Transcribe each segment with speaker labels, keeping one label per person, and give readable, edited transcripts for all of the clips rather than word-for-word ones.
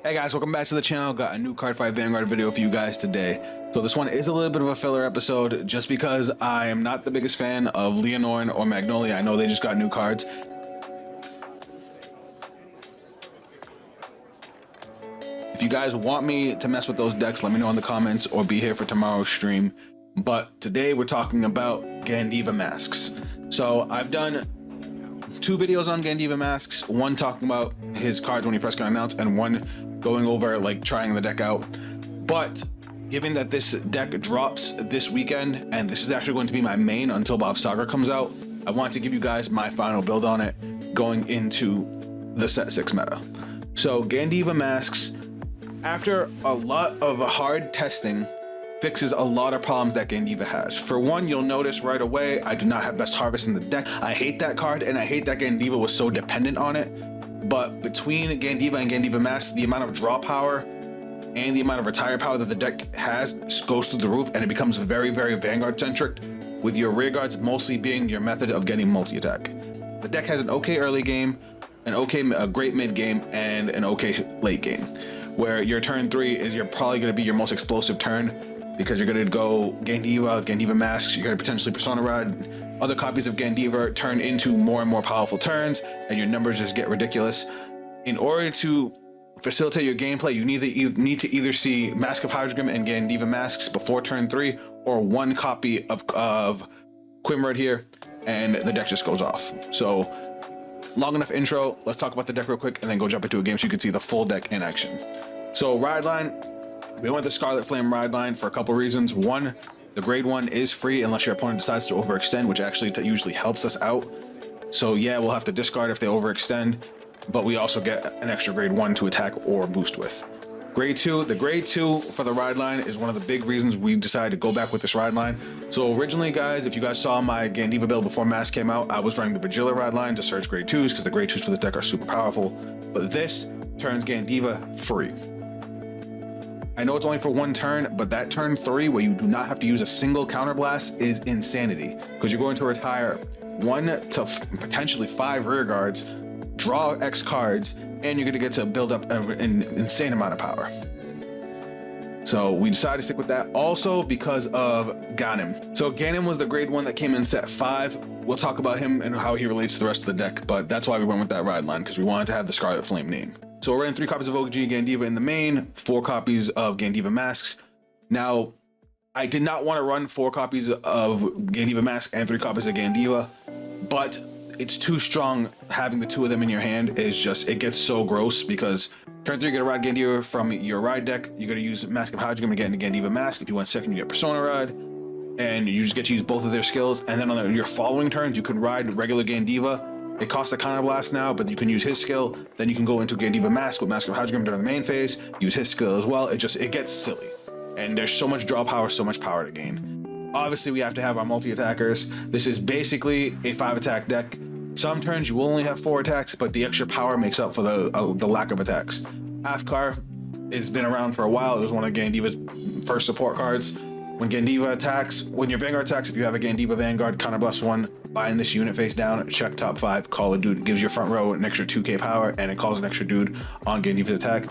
Speaker 1: Hey guys, welcome back to the channel. Got a new Cardfight Vanguard video for you guys today. So this one is a little bit of a filler episode just because I am not the biggest fan of Leonorn or Magnolia. I know they just got new cards. If you guys want me to mess with those decks, let me know in the comments or be here for tomorrow's stream. But today we're talking about Gandeeva Masques. So I've done two videos on Gandeeva Masques, one talking about his cards when he first got announced and one going over like trying the deck out. But given that this deck drops this weekend and this is actually going to be my main until Bob Saga comes out, I want to give you guys my final build on it going into the set 6 meta. So Gandeeva Masques, after a lot of hard testing, fixes a lot of problems that Gandeeva has. For one, you'll notice right away I do not have Best Harvest in the deck. I hate that card and I hate that Gandeeva was so dependent on it. But between Gandeeva and Gandeeva Masques, the amount of draw power and the amount of retire power that the deck has goes through the roof, and it becomes very, very Vanguard centric, with your rear guards mostly being your method of getting multi-attack. The deck has an okay early game, a great mid game, and an okay late game, where your turn 3 is probably going to be your most explosive turn, because you're going to go Gandeeva Masques, you're going to potentially Persona Ride. Other copies of Gandeeva turn into more and more powerful turns, and your numbers just get ridiculous. In order to facilitate your gameplay, you need to either see Mask of Hydrogrim and Gandeeva Masques before turn 3, or one copy of Quimrod here, and the deck just goes off. So, long enough intro, let's talk about the deck real quick, and then go jump into a game so you can see the full deck in action. So, ride line. We went the Scarlet Flame ride line for a couple reasons. One, the grade 1 is free unless your opponent decides to overextend, which actually usually helps us out. So yeah, we'll have to discard if they overextend, but we also get an extra grade 1 to attack or boost with. Grade 2, the grade 2 for the ride line is one of the big reasons we decided to go back with this ride line. So originally, guys, if you guys saw my Gandeeva build before Mask came out, I was running the Bajilla ride line to search grade 2s because the grade 2s for this deck are super powerful, but this turns Gandeeva free. I know it's only for one turn, but that turn 3 where you do not have to use a single counterblast is insanity, because you're going to retire 1 to potentially 5 rear guards, draw X cards, and you're going to get to build up an insane amount of power. So we decided to stick with that, also because of Ganem. So Ganem was the grade 1 that came in set 5. We'll talk about him and how he relates to the rest of the deck, but that's why we went with that ride line, because we wanted to have the Scarlet Flame name. So we're running 3 copies of OG Gandeeva in the main, 4 copies of Gandeeva Masques. Now, I did not want to run 4 copies of Gandeeva Masques and 3 copies of Gandeeva, but it's too strong having the 2 of them in your hand. It gets so gross, because turn 3 you're gonna ride Gandeeva from your ride deck, you're gonna use Mask of Hydrogrim to get into Gandeeva Masques. If you want second, you get Persona Ride, and you just get to use both of their skills. And then on your following turns, you can ride regular Gandeeva. It costs a counterblast now, but you can use his skill. Then you can go into Gandeeva Masques with Mask of Hydrogrim during the main phase, use his skill as well. It gets silly. And there's so much draw power, so much power to gain. Obviously, we have to have our multi-attackers. This is basically a 5-attack deck. Some turns you will only have 4 attacks, but the extra power makes up for the lack of attacks. Halfcar has been around for a while. It was one of Gandeeva's first support cards. When Gandeeva attacks, when your Vanguard attacks, if you have a Gandeeva Vanguard, counterblast 1, bind this unit face down, check top 5, call a dude, gives your front row an extra 2k power, and it calls an extra dude on Gandeeva's attack.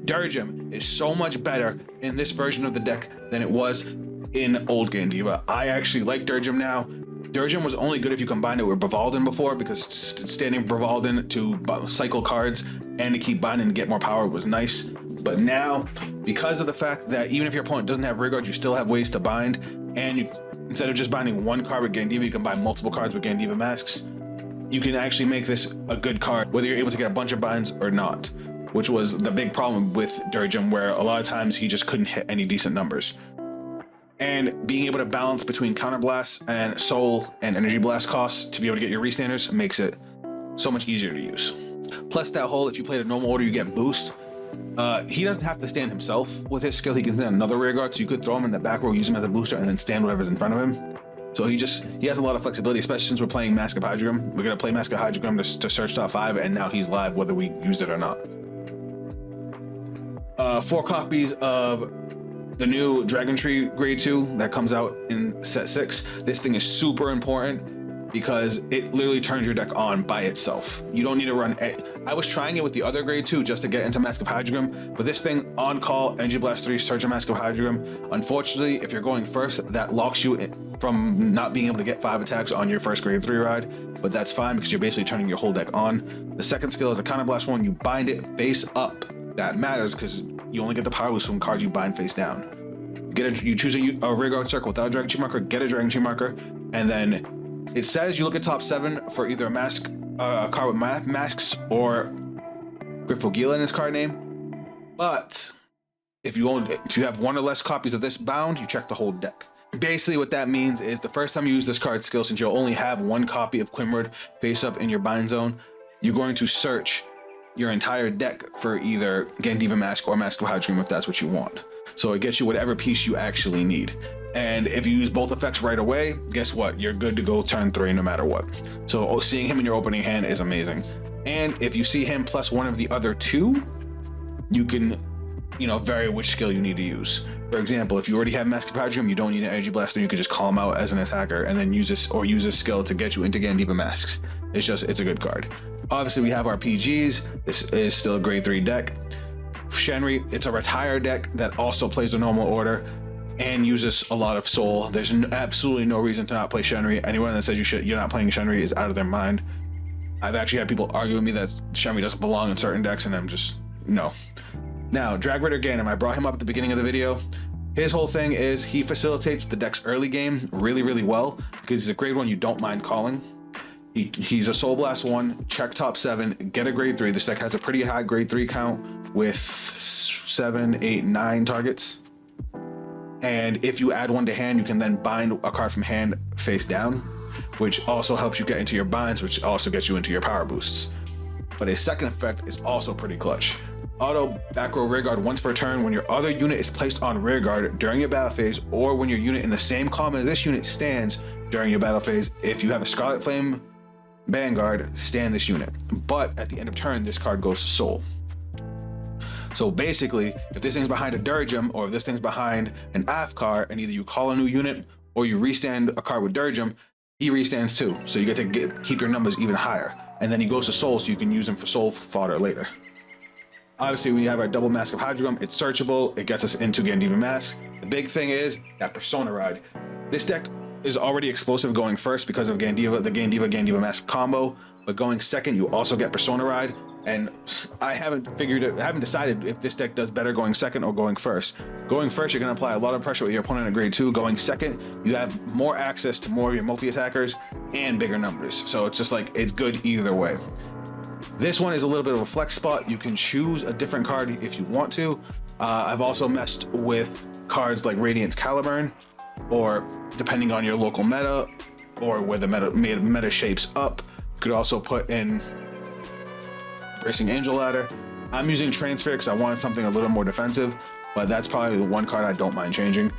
Speaker 1: Durgem is so much better in this version of the deck than it was in old Gandeeva. I actually like Durgem now. Durgem was only good if you combined it with Bravaldin before, because standing Bravaldin to cycle cards and to keep binding and get more power was nice. But now, because of the fact that even if your opponent doesn't have rear guards, you still have ways to bind, and instead of just binding 1 card with Gandeeva, you can bind multiple cards with Gandeeva Masques. You can actually make this a good card, whether you're able to get a bunch of binds or not, which was the big problem with Durgem, where a lot of times he just couldn't hit any decent numbers. And being able to balance between counterblasts and soul and energy blast costs to be able to get your restanders makes it so much easier to use. Plus that whole, if you play the normal order, you get boost. He doesn't have to stand himself with his skill. He can stand another rear guard, so you could throw him in the back row, use him as a booster, and then stand whatever's in front of him. So he has a lot of flexibility, especially since we're playing Mask of Hydrogrim. We're gonna play Mask of Hydrogrim to search top 5, and now he's live whether we used it or not. 4 copies of the new Dragon Tree grade 2 that comes out in set 6. This thing is super important because it literally turns your deck on by itself. You don't need to run I was trying it with the other grade 2 just to get into Mask of Hydreigon, but this thing, on call, Energy Blast 3, Search and Mask of Hydreigon. Unfortunately, if you're going first, that locks you in from not being able to get 5 attacks on your first grade 3 ride, but that's fine because you're basically turning your whole deck on. The second skill is a Counter Blast 1. You bind it face up. That matters because you only get the power boost from cards you bind face down. You choose a rear guard circle without a Dragon Chi marker, get a Dragon Chi marker, and then it says you look at top 7 for either a mask, a card with masks, or Griffogila in his card name. But if you have 1 or less copies of this bound, you check the whole deck. Basically what that means is the first time you use this card skill, since you'll only have 1 copy of Quimward face up in your bind zone, you're going to search your entire deck for either Gandeeva Mask or Mask of Hydreigon if that's what you want. So it gets you whatever piece you actually need. And if you use both effects right away, guess what? You're good to go turn 3 no matter what. So seeing him in your opening hand is amazing. And if you see him plus 1 of the other 2, you can, vary which skill you need to use. For example, if you already have Mask of Hydreigon, you don't need an Energy Blaster, you can just call him out as an attacker and then use this skill to get you into Gandeeva Masques. It's a good card. Obviously, we have our PGs. This is still a grade 3 deck. Shenri, it's a retired deck that also plays a normal order and uses a lot of soul. There's absolutely no reason to not play Shenri. Anyone that says you're not playing Shenri is out of their mind. I've actually had people argue with me that Shenri doesn't belong in certain decks, and I'm just, no. Now, Drag Rider Ganem, I brought him up at the beginning of the video. His whole thing is he facilitates the deck's early game really, really well because he's a grade 1 you don't mind calling. He's a Soul Blast 1, check top 7, get a grade 3. This deck has a pretty high grade 3 count with 7, 8, 9 targets. And if you add 1 to hand, you can then bind a card from hand face down, which also helps you get into your binds, which also gets you into your power boosts. But a second effect is also pretty clutch. Auto back row rear guard once per turn when your other unit is placed on rear guard during your battle phase, or when your unit in the same column as this unit stands during your battle phase. If you have a Scarlet Flame Vanguard, stand this unit. But at the end of turn, this card goes to soul. So basically, if this thing's behind a Durgem, or if this thing's behind an Afkar, and either you call a new unit or you restand a card with Durgem, he restands too. So you get to keep your numbers even higher. And then he goes to soul, so you can use him for soul fodder later. Obviously, we have our double Mask of Hydreigon. It's searchable. It gets us into Gandeeva Masques. The big thing is that Persona ride. This deck is already explosive going first because of the Gandeeva Mask combo, but going second, you also get Persona ride. And I haven't decided if this deck does better going second or going first. Going first, you're going to apply a lot of pressure with your opponent in grade 2. Going second, you have more access to more of your multi-attackers and bigger numbers. So it's just like, it's good either way. This one is a little bit of a flex spot. You can choose a different card if you want to. I've also messed with cards like Radiant's Caliburn, or depending on your local meta, or where the meta shapes up, you could also put in Bracing Angel Ladder. I'm using Transfer because I wanted something a little more defensive, but that's probably the one card I don't mind changing.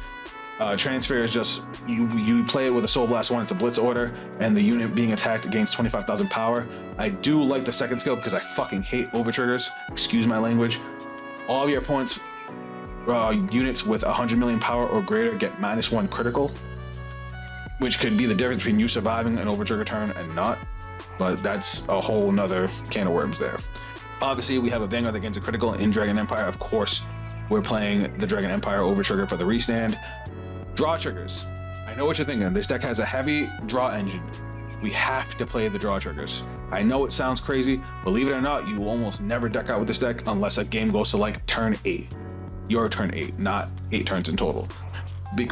Speaker 1: Transfer is just, you play it with a Soul Blast 1, it's a Blitz order, and the unit being attacked gains 25,000 power. I do like the second skill because I fucking hate over triggers, excuse my language. All of your opponents' units with 100 million power or greater get -1 critical, which could be the difference between you surviving an over trigger turn and not, but that's a whole nother can of worms there. Obviously, we have a Vanguard that gains a critical in Dragon Empire. Of course, we're playing the Dragon Empire over trigger for the restand. Draw triggers. I know what you're thinking. This deck has a heavy draw engine. We have to play the draw triggers. I know it sounds crazy. Believe it or not, you will almost never deck out with this deck unless a game goes to like turn 8. Your turn 8, not 8 turns in total.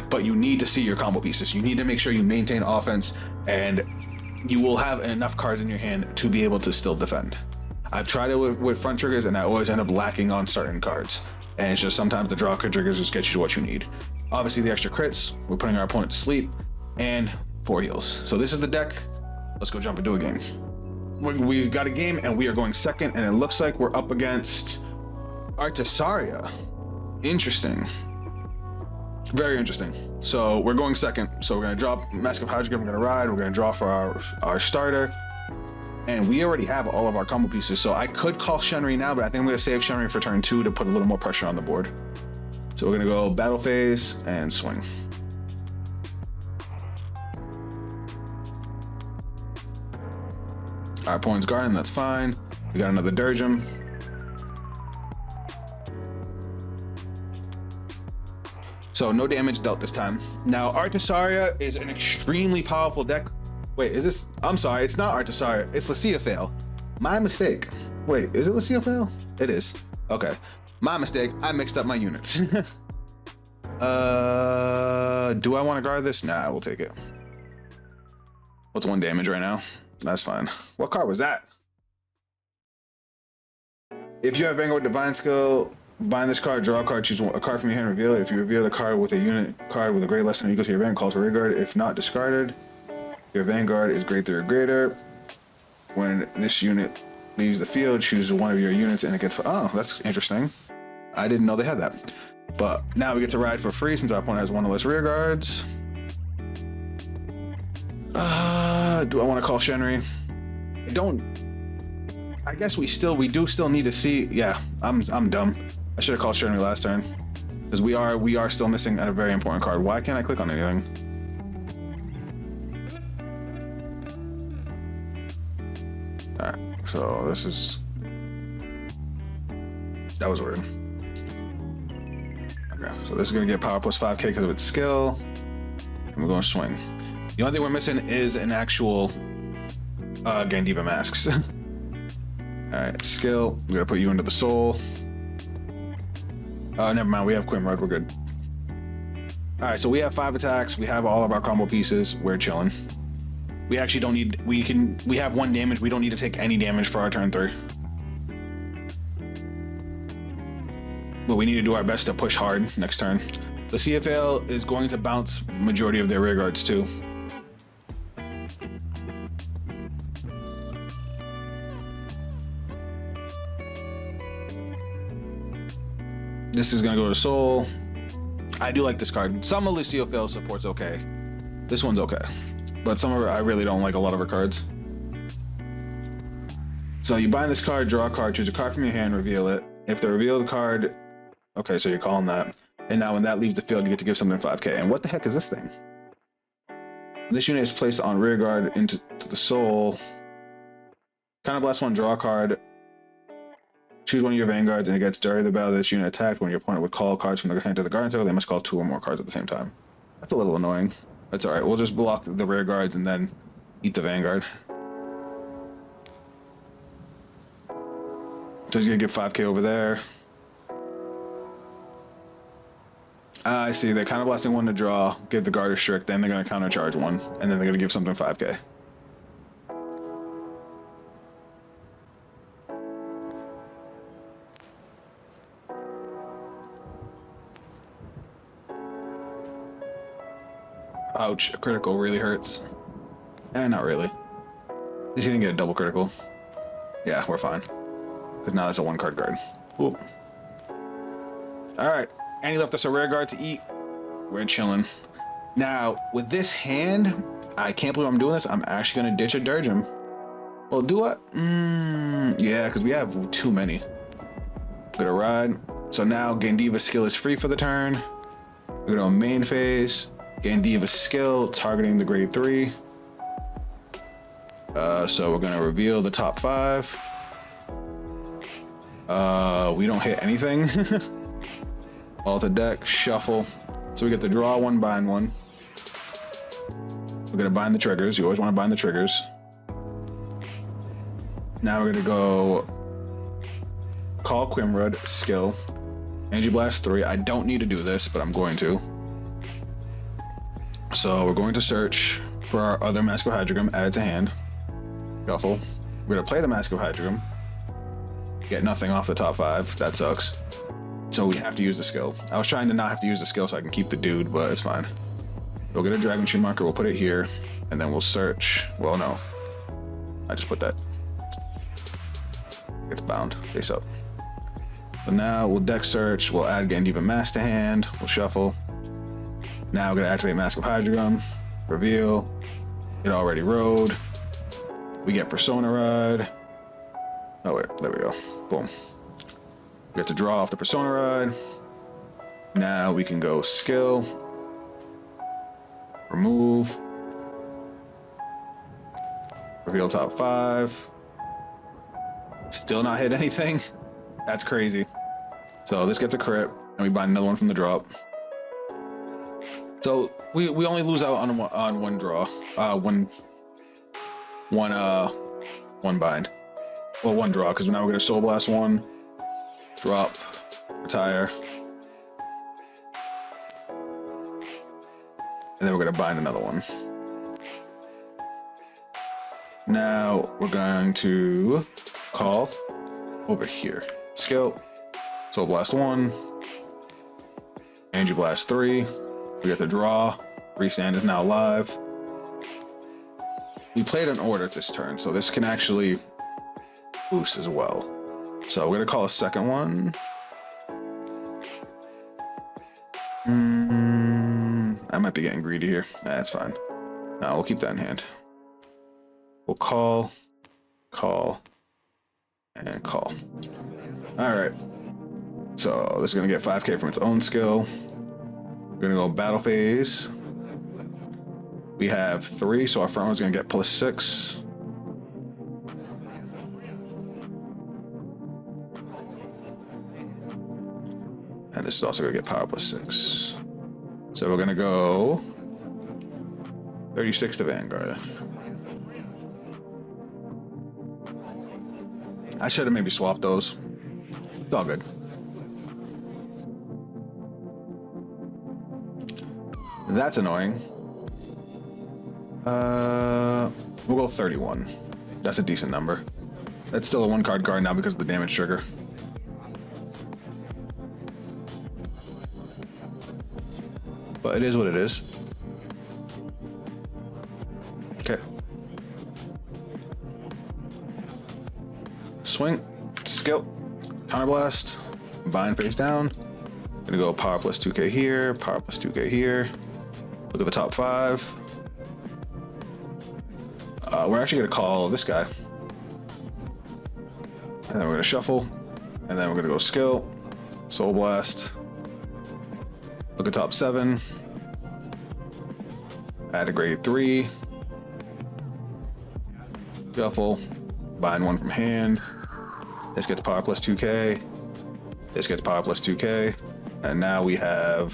Speaker 1: But you need to see your combo pieces. You need to make sure you maintain offense, and you will have enough cards in your hand to be able to still defend. I've tried it with front triggers, and I always end up lacking on certain cards. And it's just sometimes the draw triggers just get you to what you need. Obviously, the extra crits, we're putting our opponent to sleep, and 4 heals. So this is the deck. Let's go jump into a game. We got a game, and we are going second, and it looks like we're up against Artisaria. Interesting. Very interesting. So we're going second. So we're going to drop Mask of Hydreigon, we're going to ride, we're going to draw for our starter. And we already have all of our combo pieces. So I could call Shenri now, but I think I'm going to save Shenri for turn 2 to put a little more pressure on the board. So we're going to go battle phase and swing. Our opponent's guarding, that's fine. We got another Dirgem. So no damage dealt this time. Now Artisaria is an extremely powerful deck. Wait, is this? I'm sorry, it's not Artisaria. It's Lucia Fail. My mistake. Wait, is it Lucia Fail? It is. Okay, my mistake. I mixed up my units. Do I want to guard this? Nah, I will take it. What's 1 damage right now? That's fine. What card was that? If you have Vanguard Divine Skill, bind this card, draw a card, choose a card from your hand, reveal it. If you reveal the card with a unit card with a grade less than or equal to your Vanguard, call to Vanguard. If not discarded, your Vanguard is grade 3 or greater. When this unit leaves the field, choose one of your units and it gets... Oh, that's interesting. I didn't know they had that. But now we get to ride for free since our opponent has 1 or less rear guards. Do I want to call Shenri? I don't... I guess we do still need to see... Yeah, I'm dumb. I should have called Shenri last turn. Because we are still missing a very important card. Why can't I click on anything? Alright, so this is... That was weird. Okay, so this is going to get power plus 5k because of its skill. And we're going to swing. The only thing we're missing is an actual Gandeeva Masques. Alright, skill. We're going to put you into the soul. Never mind, we have Quimrod, we're good. Alright, so we have 5 attacks. We have all of our combo pieces. We're chilling. We actually don't need... We have 1 damage. We don't need to take any damage for our turn 3. But we need to do our best to push hard next turn. The CFL is going to bounce majority of their rear guards too. This is gonna go to Soul. I do like this card. Some of Lucio Fail support's okay. This one's okay. But some of her, I really don't like a lot of her cards. So you bind this card, draw a card, choose a card from your hand, reveal it. If the revealed card... Okay, so you're calling that. And now when that leaves the field, you get to give something 5k. And what the heck is this thing? This unit is placed on rear guard into the soul. Kind of blast 1, draw a card. Choose one of your vanguards, and it gets during the battle this unit attacked. When your opponent would call cards from their hand to the guard table, they must call 2 or more cards at the same time. That's a little annoying. That's alright. We'll just block the rear guards and then eat the vanguard. So he's gonna get 5k over there. I see. They're kind of blasting 1 to draw, give the guard a strict, then they're gonna countercharge 1, and then they're gonna give something 5k. Ouch, a critical really hurts. Not really. He's gonna get a double critical. Yeah, we're fine. Because now that's a 1 card guard. Ooh. Alright, and he left us a rear guard to eat. We're chilling. Now, with this hand, I can't believe I'm doing this. I'm actually gonna ditch a Dirgem. Well, do I? Yeah, because we have too many. Gonna ride. So now Gandeeva's skill is free for the turn. We're gonna main phase. Gandeeva's skill targeting the grade 3. So we're gonna reveal the top 5. We don't hit anything. Alter deck, shuffle. So we get to draw 1, bind 1. We're gonna bind the triggers. You always want to bind the triggers. Now we're gonna go call Quimrod, skill. Energy Blast 3. I don't need to do this, but I'm going to. So we're going to search for our other Mask of Hydreigon, add it to hand. Shuffle. We're gonna play the Mask of Hydreigon. Get nothing off the top 5. That sucks. So we have to use the skill. I was trying to not have to use the skill so I can keep the dude, but it's fine. We'll get a Dragon Chain marker, we'll put it here, and then we'll search. Well, no. I just put that. It's bound, face up. So now we'll deck search, we'll add Gandeeva Masques to hand, we'll shuffle. Now we're gonna activate Mask of Hydreigon, reveal. It already rode. We get Persona Ride. Oh wait, there we go. Boom. We have to draw off the Persona Ride. Now we can go skill. Remove. Reveal top 5. Still not hit anything. That's crazy. So this gets a crit, and we bind another one from the drop. So we only lose out on one draw, one bind. Well, one draw, because now we're gonna Soul Blast one, drop, retire, and then we're gonna bind another one. Now we're going to call over here. Skill, Soul Blast 1, Energy Blast 3. We get the draw. Restand is now live. We played an order this turn, so this can actually boost as well. So we're gonna call a second one. I might be getting greedy here. That's fine. No, we'll keep that in hand. We'll call, and call. All right. So this is gonna get 5k from its own skill. We're gonna go battle phase. We have 3, so our front one's gonna get +6. And this is also gonna get power +6. So we're gonna go 36 to Vanguard. I should have maybe swapped those. It's all good. That's annoying. We'll go 31. That's a decent number. That's still a 1-card guard now because of the damage trigger. But it is what it is. Okay. Swing, skill, counterblast, bind face down. Gonna go power +2k here, power +2k here. Look at the top 5. We're actually gonna call this guy. And then we're gonna shuffle. And then we're gonna go skill, Soul Blast. Look at top 7. Add a grade 3. Shuffle. Bind 1 from hand. This gets power +2k. This gets power +2k. And now we have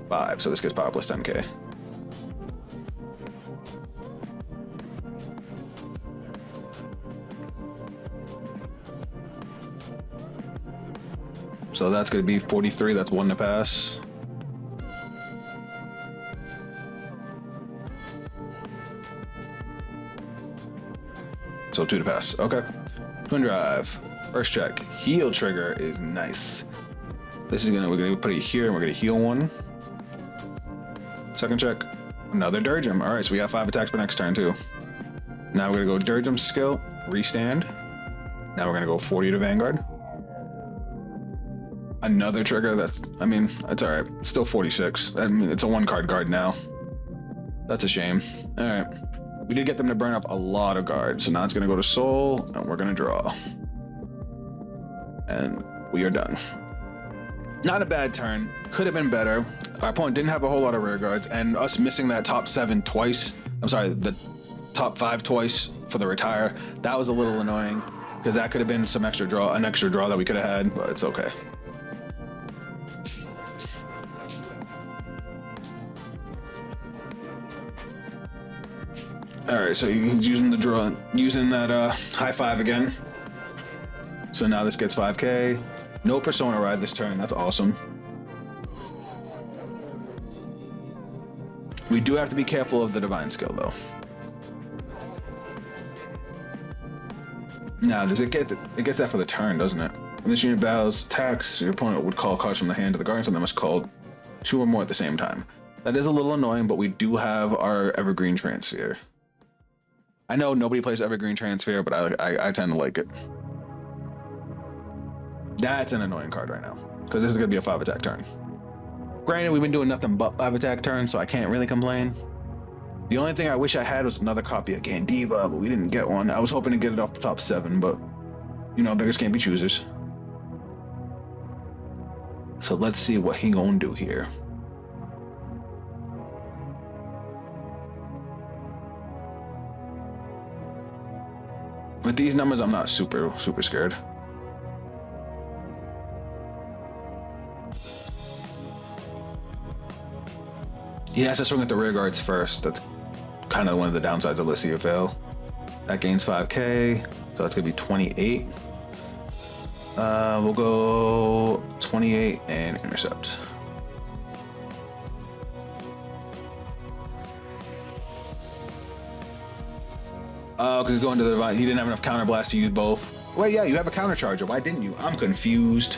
Speaker 1: 5. So this gets power +10k. So that's going to be 43. That's 1 to pass. So 2 to pass. Okay. Twin drive. First check. Heal trigger is nice. This is we're gonna put it here and we're gonna heal 1. Second check. Another Dirgem. All right, so we have 5 attacks per next turn too. Now we're gonna go Dirgem skill, restand. Now we're gonna go 40 to Vanguard. Another trigger. That's all right. It's still 46. I mean, it's a 1-card guard now. That's a shame. All right. We did get them to burn up a lot of guards. So now it's going to go to Soul, and we're going to draw. And we are done. Not a bad turn. Could have been better. Our opponent didn't have a whole lot of rear guards, and us missing that top 7 twice. I'm sorry, the top 5 twice for the retire. That was a little annoying, because that could have been an extra draw that we could have had, but it's okay. All right, so he's using the draw, using that high 5 again. So now this gets 5k. No Persona ride this turn. That's awesome. We do have to be careful of the divine skill though. Now, does it gets that for the turn, doesn't it? When this unit battles attacks, your opponent would call cards from the hand to the guardian, so they must call 2 or more at the same time. That is a little annoying, but we do have our Evergreen Transfer. I know nobody plays Evergreen Transfer, but I tend to like it. That's an annoying card right now, because this is going to be a 5-attack turn. Granted, we've been doing nothing but 5-attack turns, so I can't really complain. The only thing I wish I had was another copy of Gandeeva, but we didn't get one. I was hoping to get it off the top 7, but you know, beggars can't be choosers. So let's see what he gonna do here. With these numbers, I'm not super scared. He has to swing at the rear guards first. That's kind of one of the downsides of Lucio fail. That gains 5k, so that's gonna be 28. We'll go 28 and intercept. Oh, because he's going to the divine. He didn't have enough counter blast to use both. Wait, yeah, you have a counter charger. Why didn't you? I'm confused.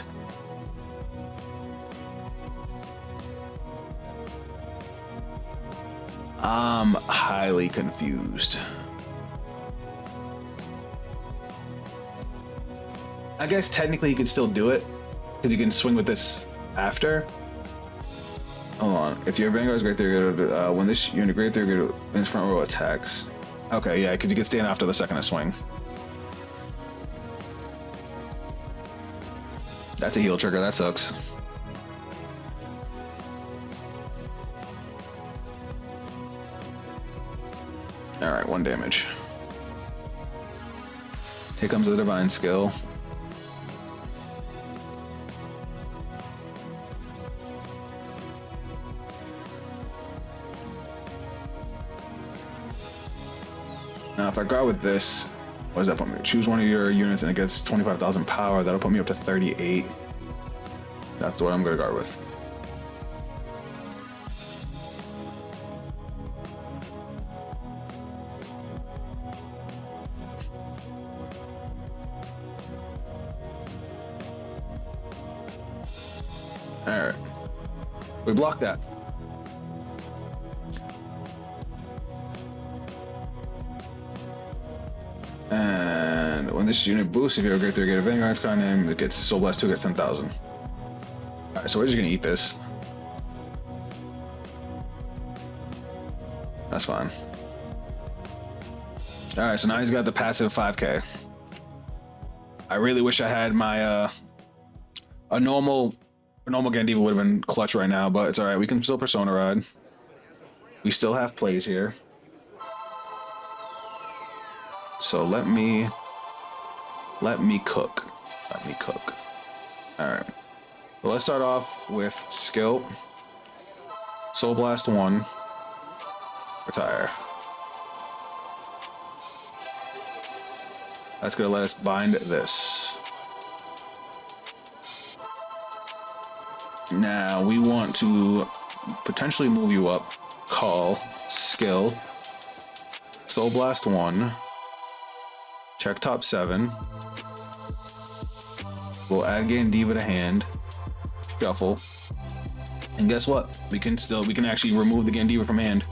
Speaker 1: I'm highly confused. I guess technically you can still do it because you can swing with this after. Hold on. If your Vanguard's great there, when this you're in a great there, in his front row attacks. Okay, yeah, because you can stand after the second of swing. That's a heal trigger. That sucks. All right, 1 damage. Here comes the divine skill. Now, if I guard with this, what does that put me? Choose one of your units and it gets 25,000 power. That'll put me up to 38. That's what I'm going to guard with. All right. We blocked that. And when this unit boosts, if you have a great 3, get a Vanguard's card name, it gets Soul Blast 2, gets 10,000. Alright, so we're just gonna eat this. That's fine. Alright, so now he's got the passive 5k. I really wish I had my a normal Gandeeva would have been clutch right now, but it's alright, we can still Persona Ride. We still have plays here. So let me cook. All right. Well, let's start off with skill. Soul Blast 1. Retire. That's gonna let us bind this. Now we want to potentially move you up. Call. Skill. Soul Blast 1. Check top 7. We'll add Gandeeva to hand. Shuffle. And guess what? We can actually remove the Gandeeva from hand.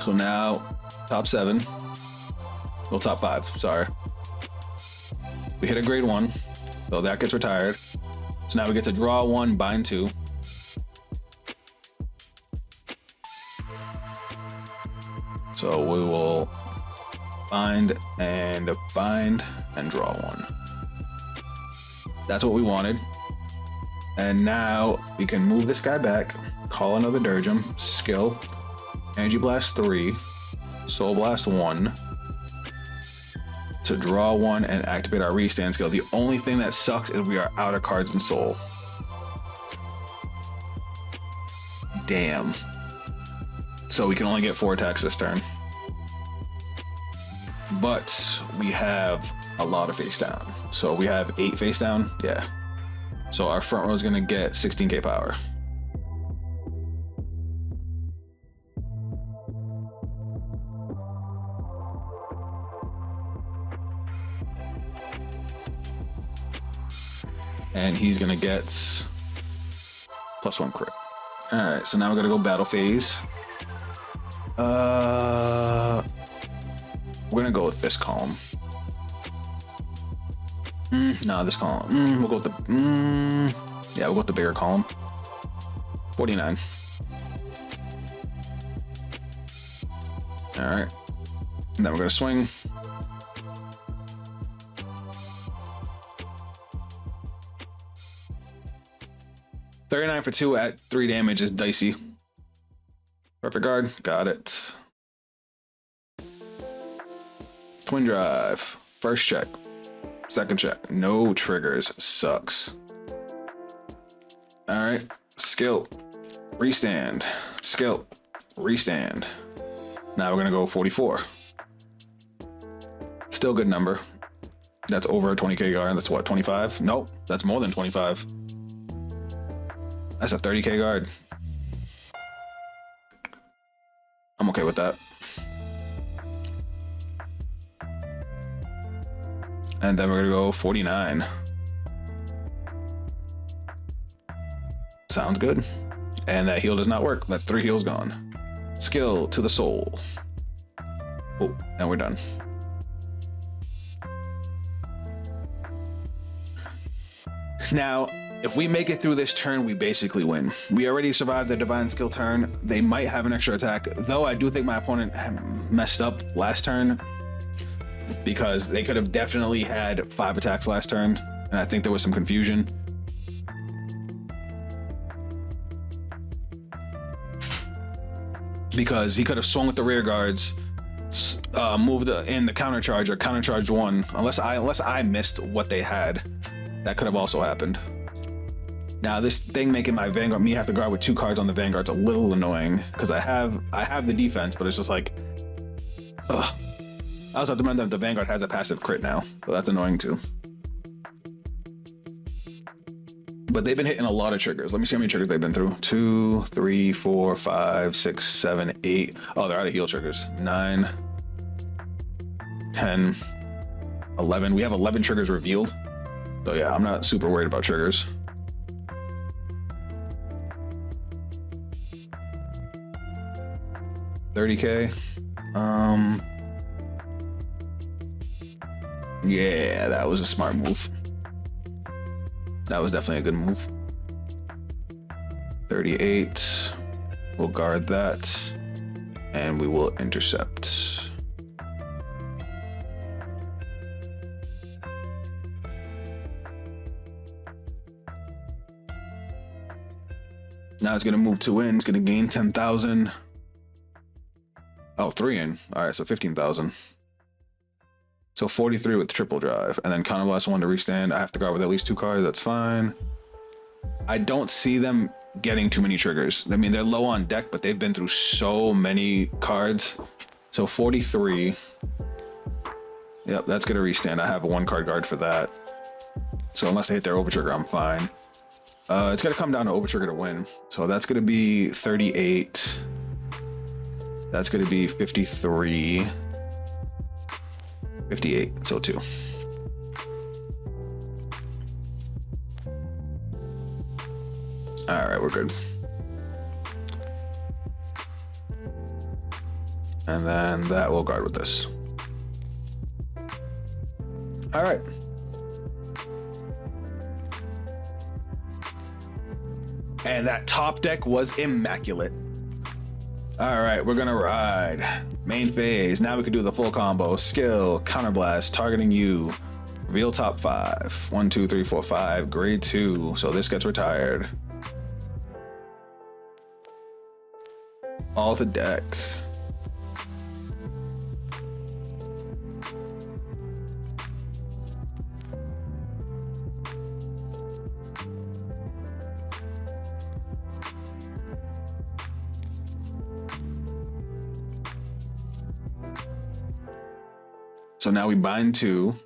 Speaker 1: So now, top 7. Well, top 5, sorry. We hit a grade 1, so that gets retired. So now we get to draw 1, bind 2. So we will bind and draw 1. That's what we wanted. And now we can move this guy back, call another Dirgem, skill, Energy Blast 3, Soul Blast 1, to draw 1 and activate our restand skill. The only thing that sucks is we are out of cards in Soul. Damn. So we can only get 4 attacks this turn. But we have a lot of face down. So we have 8 face down, yeah. So our front row is gonna get 16k power. And he's gonna get +1 crit. All right, so now we're gonna go battle phase. We're gonna go with this column. No, this column. We'll go with the. Yeah, we'll go with the bigger column. 49. All right. And then we're gonna swing. $39 for 2 at 3 damage is dicey. Perfect guard, got it. twin drive. First check. Second check. No triggers. Sucks. All right. Skill. Restand. Skill. Restand. Now we're going to go 44. Still good number. That's over a 20k guard. That's what, 25? Nope. That's more than 25. That's a 30k guard. I'm okay with that. And then we're gonna go 49. Sounds good. And that heal does not work. That's 3 heals gone. Skill to the soul. Oh, and we're done. Now, if we make it through this turn, we basically win. We already survived the divine skill turn. They might have an extra attack, though I do think my opponent messed up last turn because they could have definitely had 5 attacks last turn, and I think there was some confusion. Because he could have swung with the rear guards, moved in the counter charge or counter charged one. Unless I missed what they had, that could have also happened. Now this thing making my Vanguard me have to guard with 2 cards on the Vanguard's a little annoying because I have the defense, but it's just like, ugh. I also have to remember that the Vanguard has a passive crit now, so that's annoying too. But they've been hitting a lot of triggers. Let me see how many triggers they've been through. 2, 3, 4, 5, 6, 7, 8. Oh, they're out of heal triggers. 9, 10, 11. We have 11 triggers revealed. So yeah, I'm not super worried about triggers. $30K. Yeah, that was a smart move. That was definitely a good move. 38. We'll guard that. And we will intercept. Now it's going to move 2 in. It's going to gain 10,000. Oh, 3 in. All right, so 15,000. So 43 with triple drive, and then counterblast 1 to restand. I have to guard with at least 2 cards. That's fine. I don't see them getting too many triggers. I mean, they're low on deck, but they've been through so many cards. So 43. Yep, that's gonna restand. I have a 1 card guard for that. So unless they hit their overtrigger, I'm fine. It's gonna come down to overtrigger to win. So that's gonna be 38. That's gonna be 53. 58, so 2. All right, we're good. And then that will guard with this. All right. And that top deck was immaculate. All right, we're gonna ride. Main phase. Now we can do the full combo. Skill, counterblast, targeting you. Reveal top 5. 1, 2, 3, 4, 5. Grade 2. So this gets retired. All the deck. So now we bind 2.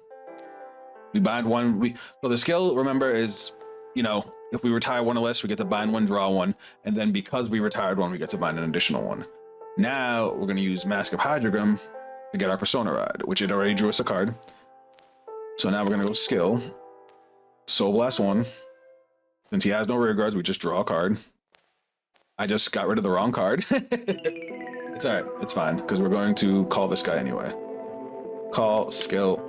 Speaker 1: We bind 1. So the skill, remember, is, you know, if we retire 1 or less, we get to bind 1, draw 1, and then because we retired 1, we get to bind an additional 1. Now we're going to use Mask of Hydrogram to get our Persona Ride, which it already drew us a card. So now we're going to go skill, Soul Blast 1. Since he has no rear guards, we just draw a card. I just got rid of the wrong card. It's all right. It's fine because we're going to call this guy anyway. Call, skill.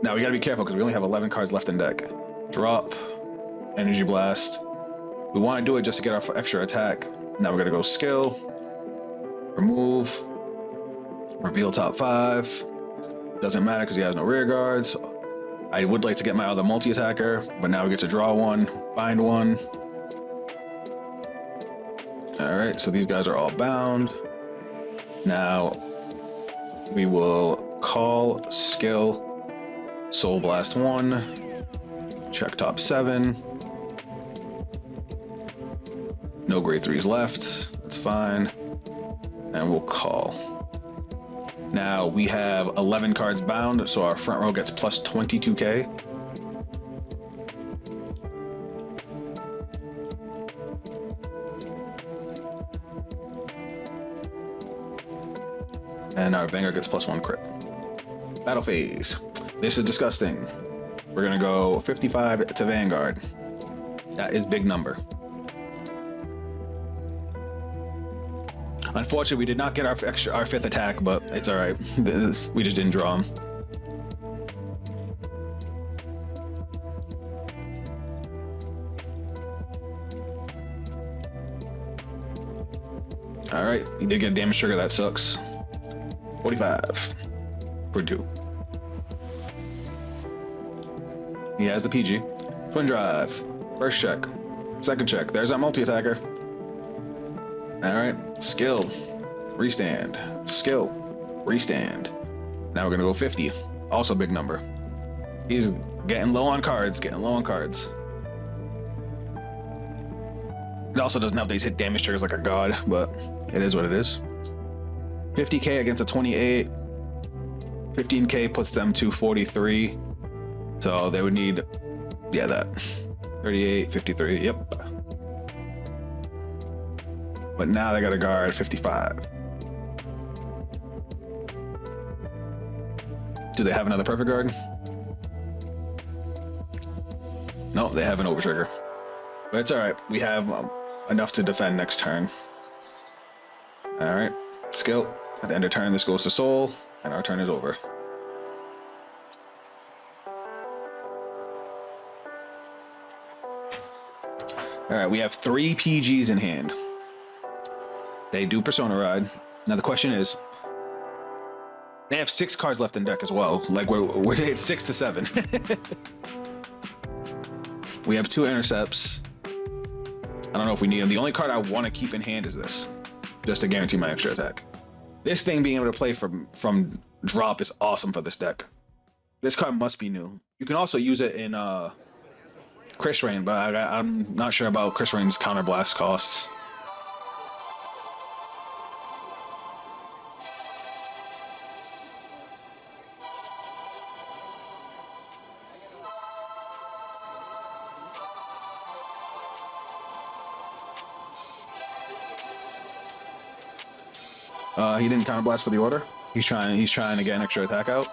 Speaker 1: Now we gotta be careful because we only have 11 cards left in deck. Drop, Energy Blast. We want to do it just to get our extra attack. Now we're gonna go skill, remove, reveal top 5. Doesn't matter because he has no rear guards. I would like to get my other multi-attacker, but now we get to draw 1, bind 1. All right, so these guys are all bound. Now we will call, skill, Soul Blast 1, check top 7. No grade 3s left, that's fine. And we'll call. Now we have 11 cards bound, so our front row gets plus 22k. And our Vanguard gets plus 1 crit. Battle phase. This is disgusting. We're gonna go 55 to Vanguard. That is big number. Unfortunately, we did not get our 5th attack, but it's all right. We just didn't draw him. All right, he did get a damage trigger. That sucks. 45. We're due. He has the PG. Twin drive. First check. Second check. There's our multi-attacker. All right. Skill. Restand. Skill. Restand. Now we're going to go 50. Also big number. He's getting low on cards. It also doesn't have these hit damage triggers like a god, but it is what it is. 50k against a 28. 15k puts them to 43. So they would need, yeah, that. 38, 53, yep. But now they got a guard 55. Do they have another perfect guard? No, they have an over trigger. But it's all right. We have enough to defend next turn. All right, skill. At the end of turn, this goes to Soul, and our turn is over. All right, we have 3 PGs in hand. They do Persona Ride. Now the question is, they have 6 cards left in deck as well. Like we're at 6 to 7. We have 2 intercepts. I don't know if we need them. The only card I want to keep in hand is this, just to guarantee my extra attack. This thing being able to play from drop is awesome for this deck. This card must be new. You can also use it in Chris Rain, but I'm not sure about Chris Rain's counter blast costs. He didn't counter blast for the order. He's trying to get an extra attack out.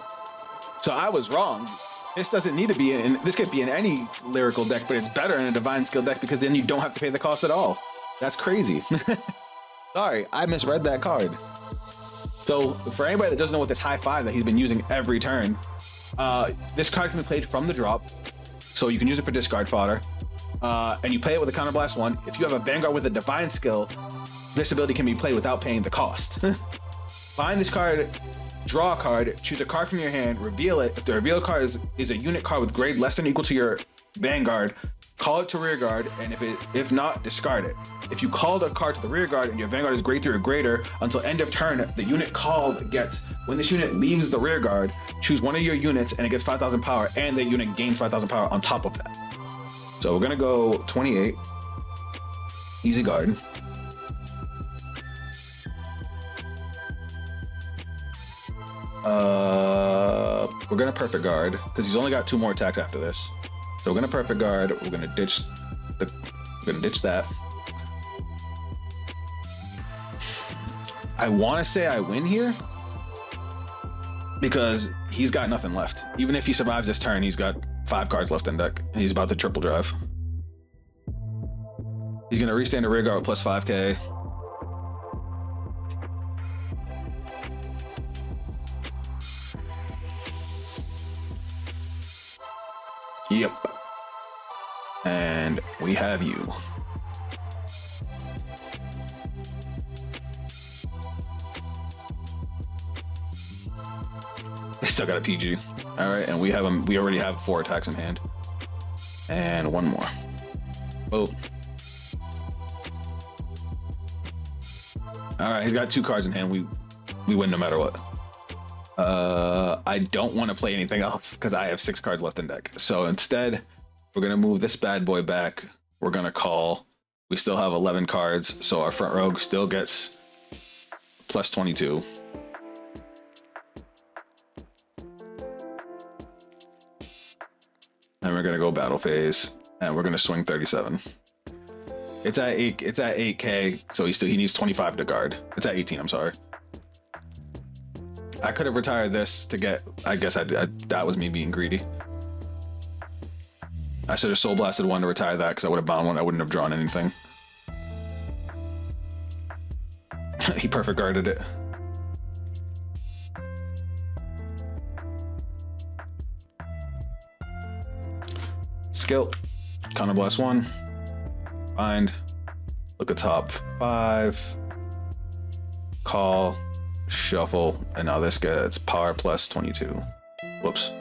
Speaker 1: So I was wrong. This doesn't need to be in. This could be in any lyrical deck, but it's better in a divine skill deck because then you don't have to pay the cost at all. That's crazy. Sorry, I misread that card. So for anybody that doesn't know what this high 5 that he's been using every turn, this card can be played from the drop. So you can use it for discard fodder, and you play it with a counter blast 1. If you have a Vanguard with a divine skill, this ability can be played without paying the cost. Find this card, draw a card, choose a card from your hand, reveal it. If the revealed card is a unit card with grade less than or equal to your Vanguard, call it to rear guard, and if not, discard it. If you call the card to the rear guard and your Vanguard is grade 3 or greater, until end of turn, the unit called gets, when this unit leaves the rear guard, choose one of your units and it gets 5,000 power, and the unit gains 5,000 power on top of that. So we're gonna go 28, easy guard. We're gonna perfect guard because he's only got 2 more attacks after this. So we're gonna perfect guard. We're gonna ditch that. I want to say I win here because he's got nothing left. Even if he survives this turn, he's got 5 cards left in deck, and he's about to triple drive. He's gonna restand a rear guard with plus 5k. Yep. And we have you. They still got a PG. All right, and we have him. We already have 4 attacks in hand, and 1 more. Boom. All right, he's got 2 cards in hand. We win no matter what. I don't want to play anything else because I have 6 cards left in deck. So instead, we're going to move this bad boy back. We're going to call. We still have 11 cards, so our front rogue still gets plus 22. And we're going to go battle phase, and we're going to swing 37. It's at 8k, so he needs 25 to guard. It's at 18, I'm sorry. I could have retired this to get, I guess that was me being greedy. I should have soul blasted one to retire that because I would have bound one. I wouldn't have drawn anything. He perfect guarded it. Skill, counter blast 1, bind, look at top 5, call, shuffle, and now this gets power plus 22. Whoops.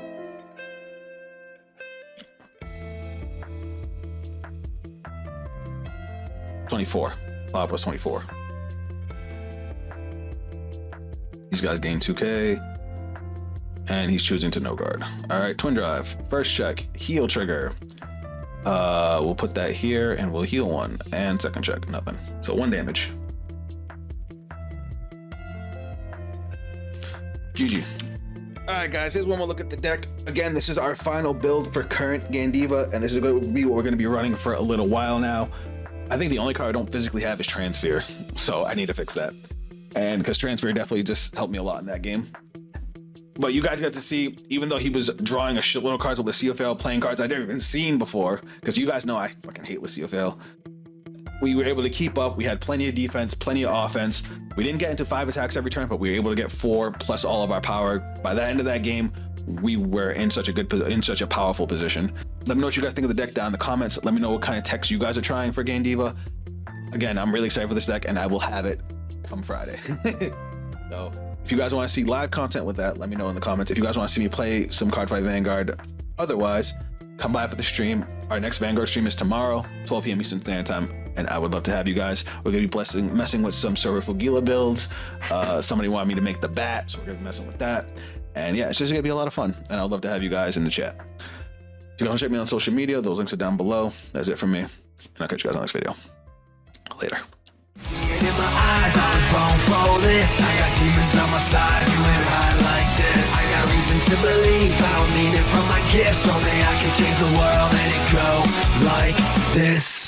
Speaker 1: $24. Power plus 24. These guys gain 2k. And he's choosing to no guard. All right, twin drive. First check, heal trigger. We'll put that here and we'll heal 1. And second check, nothing. So 1 damage. GG. All right, guys, here's one more look at the deck. Again, this is our final build for current Gandeeva, and this is going to be what we're going to be running for a little while now. I think the only card I don't physically have is Transfer, so I need to fix that. And because Transfer definitely just helped me a lot in that game. But you guys got to see, even though he was drawing a shitload of cards with Luciophale, playing cards I'd never even seen before, because you guys know I fucking hate Luciophale. We were able to keep up. We had plenty of defense, plenty of offense. We didn't get into 5 attacks every turn, but we were able to get 4 plus all of our power. By the end of that game, we were in such a powerful position. Let me know what you guys think of the deck down in the comments. Let me know what kind of techs you guys are trying for Gandeeva. Again, I'm really excited for this deck, and I will have it come Friday. So if you guys want to see live content with that, let me know in the comments. If you guys want to see me play some Cardfight Vanguard, otherwise, come by for the stream. Our next Vanguard stream is tomorrow, 12 p.m. Eastern Standard Time, and I would love to have you guys. We're going to be messing with some Sorafugila builds. Somebody wanted me to make the bat, so we're going to be messing with that. And yeah, it's just going to be a lot of fun, and I'd love to have you guys in the chat. If you guys want to check me on social media, those links are down below. That's it from me, and I'll catch you guys on the next video. Later.
Speaker 2: In my eyes, I was born for this. I got demons on my side, doing right like this. I got reason to believe I don't need it from my gifts. Only I can change the world and it go like this.